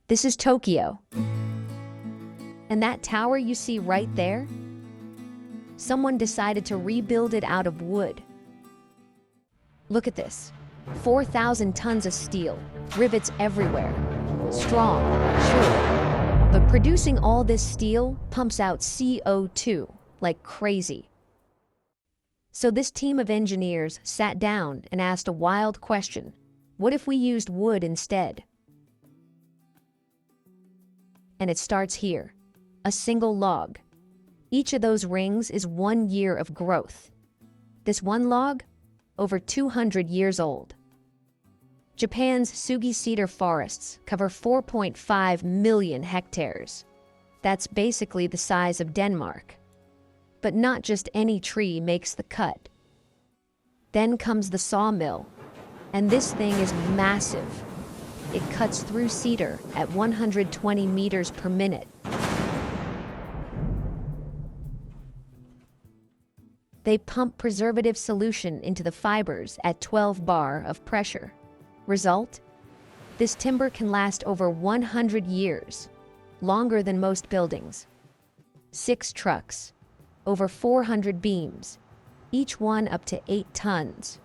This is Tokyo. And that tower you see right there? Someone decided to rebuild it out of wood. Look at this. 4,000 tons of steel, rivets everywhere. Strong, sure. But producing all this steel pumps out CO2 like crazy. So this team of engineers sat down and asked a wild question. What if we used wood instead? And it starts here. A single log. Each of those rings is 1 year of growth. This one log, over 200 years old. Japan's Sugi cedar forests cover 4.5 million hectares. That's basically the size of Denmark. But not just any tree makes the cut. Then comes the sawmill, and this thing is massive. It cuts through cedar at 120 meters per minute. They pump preservative solution into the fibers at 12 bar of pressure. Result? This timber can last over 100 years, longer than most buildings. 6 trucks, over 400 beams, each one up to 8 tons.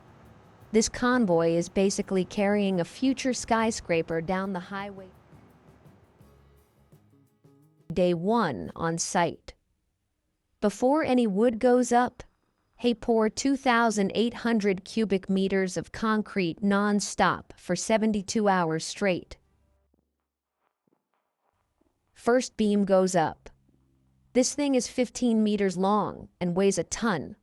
This convoy is basically carrying a future skyscraper down the highway. Day 1 on site. Before any wood goes up, they pour 2,800 cubic meters of concrete non-stop for 72 hours straight. First beam goes up. This thing is 15 meters long and weighs a ton.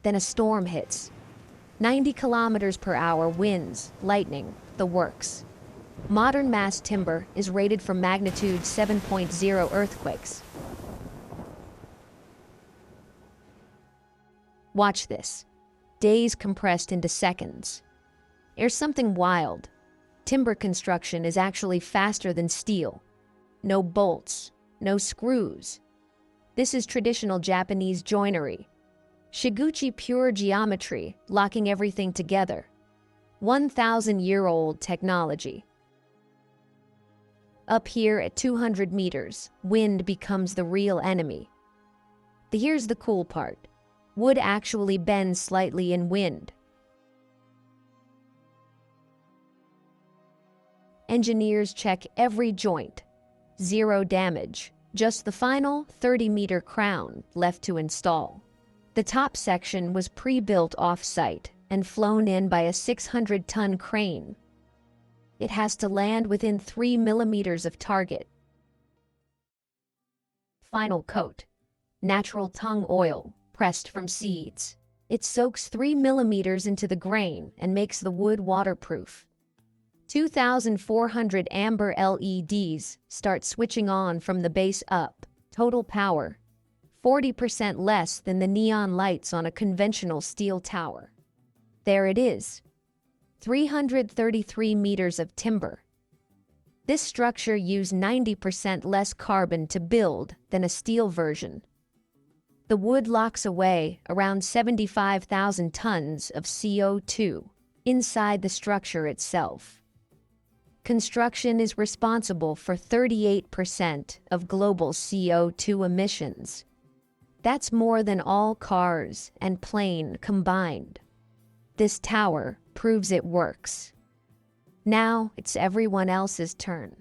Then a storm hits. 90 kilometers per hour winds, lightning, the works. Modern mass timber is rated for magnitude 7.0 earthquakes. Watch this. Days compressed into seconds. There's something wild. Timber construction is actually faster than steel. No bolts, no screws. This is traditional Japanese joinery. Shiguchi pure geometry, locking everything together. 1,000-year-old technology. Up here at 200 meters, wind becomes the real enemy. Here's the cool part. Wood actually bends slightly in wind. Engineers check every joint. 0 damage, just the final 30-meter crown left to install. The top section was pre-built off-site and flown in by a 600-ton crane. It has to land within 3 millimeters of target. Final coat. Natural tung oil, pressed from seeds. It soaks 3 millimeters into the grain and makes the wood waterproof. 2,400 amber LEDs start switching on from the base up. Total power, 40% less than the neon lights on a conventional steel tower. There it is. 333 meters of timber. This structure used 90% less carbon to build than a steel version. The wood locks away around 75,000 tons of CO2 inside the structure itself. Construction is responsible for 38% of global CO2 emissions. That's more than all cars and plane combined. This tower proves it works. Now it's everyone else's turn.